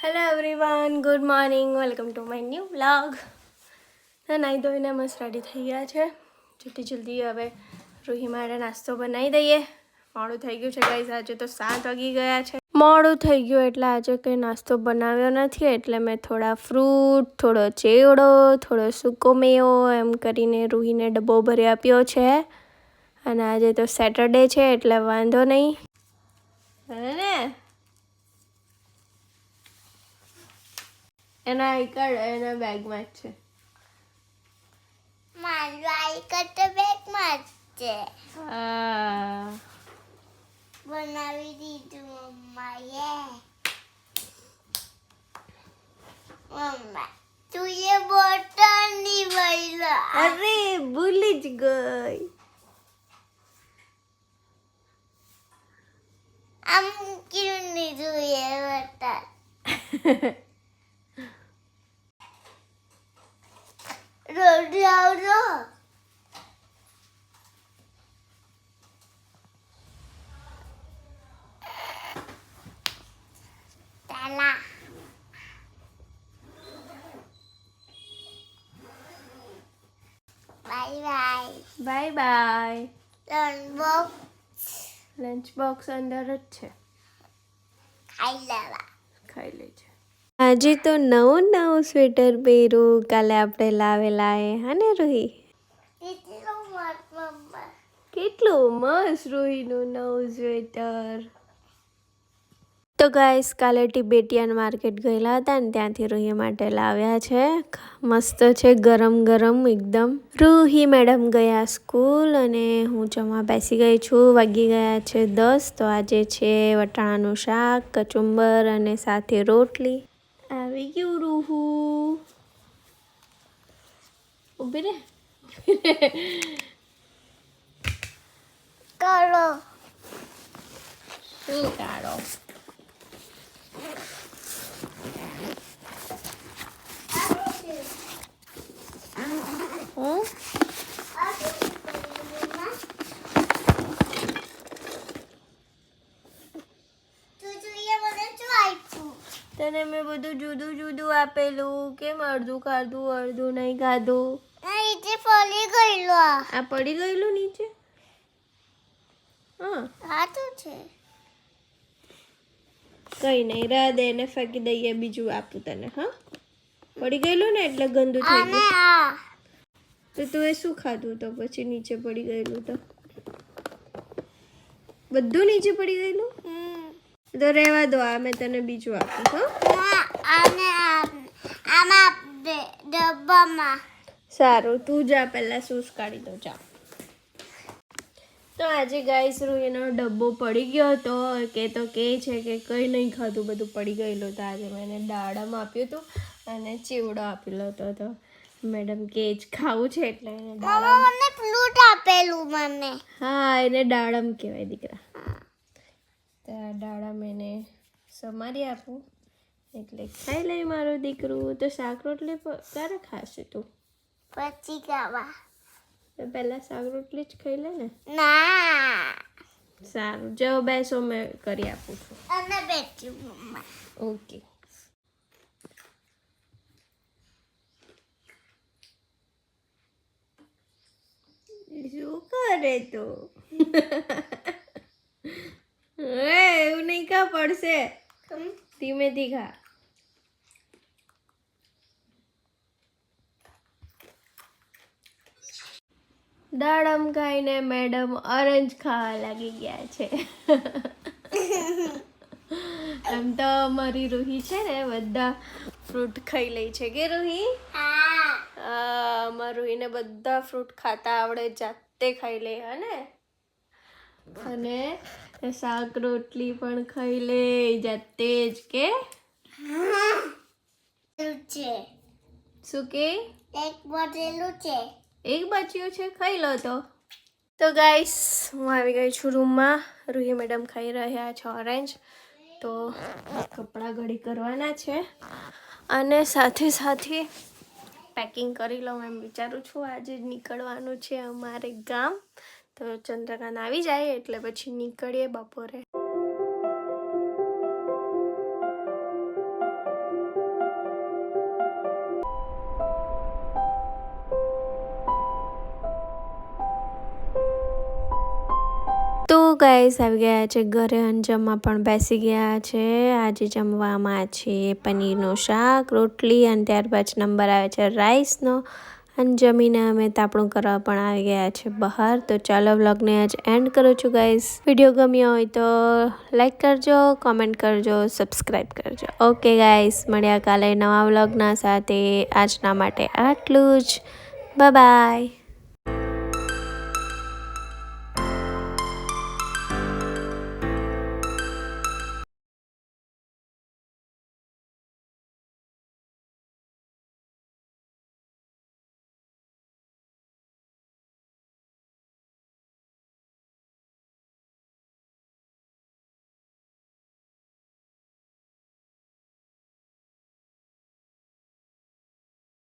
Hello everyone, good morning, welcome to my new vlog. તો નાહી ધોઈને મસ્ત રેડી થઈ ગયા છે. જલ્દી હવે રૂહી માટે નાસ્તો બનાવી દઈએ. મોડું થઈ ગયું છે ગાઈસ, આજે તો 7 વાગી ગયા છે. મોડું થઈ ગયું એટલે આજે કંઈ નાસ્તો બનાવ્યો નથી, એટલે મેં થોડા ફ્રૂટ, થોડો ચેવડો, થોડો સૂકો મેવો એમ કરીને રૂહીને ડબ્બો ભરી આપ્યો છે. અને આજે તો સેટરડે છે એટલે વાંધો નહીં. ને એના આઈ કાર્ડ એના બેગમાં જ છે. મારું આઈ કાર્ડ તો બેગમાં જ છે. બનાવી દીધું મમ્માએ. મમ્મા તું એ બોટલ ની વઈલો. અરે ભૂલી જ ગઈ. આમ ક્યું નહીં જોઈએ બોટલ. રોડ આવજો. તાલા bye bye. Bye bye. Lunch lunch box અંદર જ છે, ખાઈ લેવા. ખાઈ લેજે. આજે તો નવું સ્વેટર પહેર્યું, કાલે આપણે લાવેલા એ હા ને રૂહી? કેટલું મસ્ત મમ્મા. કેટલું મસ્ત રૂહીનું નવું સ્વેટર. તો ગાઈસ કાલે ટિબેટિયન માર્કેટ ગયેલા હતા ને ત્યાંથી રૂહી માટે લાવ્યા છે. મસ્ત છે, ગરમ ગરમ એકદમ. રૂહી મેડમ ગયા સ્કૂલ અને હું જમવા બેસી ગઈ છું. વાગી ગયા છે 10. તો આજે છે વટાણાનું શાક, કચુંબર અને સાથે રોટલી. આવી ગયું રૂહુ. ઊભી રે. કરો શું કાઢો? તને મેં બધું જુદું જુદું આપેલું, કેમ અડધું ખાધું અડધું નહીં ખાધું? નીચે પડી ગયેલો. આ પડી ગયેલું નીચે. હા હાથું છે. કઈ નહીં, રાહ દે એને ફેંકી દઈએ, બીજું આપું તને. હા પડી ગયેલું ને એટલે ગંદુ થઈ અને ગયું. આ તો તું એ શું ખાધું તો પછી નીચે પડી ગયેલું? તો બધું નીચે પડી ગયેલું તો રહેવા દો, આ મેં તને બીજું આપું. હા અને આમાં ડબ્બામાં. સારું, તું જા, પહેલાં શૂઝ કાઢી દો, જા. તો આજે ગાઈસ રૂહીનો ડબ્બો પડી ગયો હતો કે છે કે કંઈ નહીં ખાધું, બધું પડી ગયેલું. તો આજે મેં એને દાડમ આપ્યું હતું અને ચેવડો આપેલો હતો. તો મેડમ કે જ ખાવું છે એટલે એને દાડમ. મને ફ્લૂટ આપેલું મને. હા, એને દાડમ કહેવાય દીકરા. તો આ દાડમ એને સમારી આપું એટલે ખાઈ લે મારું દીકરું. તો શાક રોટલી ક્યારે ખાશે તું? પછી ખાવા. પહેલાં શાક રોટલી જ ખાઈ લે ને. ના સારું, જાઓ બેસો, મેં કરી આપું છું. અને બેઠી મમ્મા. ઓકે. શું કરે તો? એવું નહીં ખા, પડશે. ધીમેથી ખા. દાડમ ખાઈને મેડમ ઓરેન્જ ખાવા લાગી ગયા છે. એમ તો અમારી રૂહી છે ને બધા ફ્રૂટ ખાઈ લે છે કે રૂહી? અમારી રૂહીને બધા ફ્રૂટ ખાતા આવડે, જાતે ખાઈ લે હે ને. અને શાક રોટલી પણ ખાઈ લે જાતે જ કે. શું કે? એક બોટેલું છે. એક બચ્યું છે, ખાઈ લો તો. તો ગાઈસ હું આવી ગઈ છું રૂમમાં. રૂહી મેડમ ખાઈ રહ્યા છે ઓરેન્જ. તો કપડાં ઘડી કરવાના છે અને સાથે પેકિંગ કરી લઉં એમ વિચારું છું. આજે નીકળવાનું છે અમારે ગામ. તો ચંદ્રકાંત આવી જાય એટલે પછી નીકળીએ બપોરે. ગાઈસ આવી ગયા છે ઘરે અને જમવા પણ બેસી ગયા છે. આજે જમવામાં છે પનીરનું શાક, રોટલી અને ત્યારબાદ નંબર આવે છે રાઈસનો. અને જમીને અમે તાપણું કરવા પણ આવી ગયા છે બહાર. તો ચાલો વ્લોગને આજ એન્ડ કરું છું ગાઈસ. વિડીયો ગમ્યો હોય તો લાઈક કરજો, કોમેન્ટ કરજો, સબસ્ક્રાઈબ કરજો. ઓકે ગાઈસ, મળ્યા કાલે નવા વ્લોગના સાથે. આજના માટે આટલું જ. Bye bye.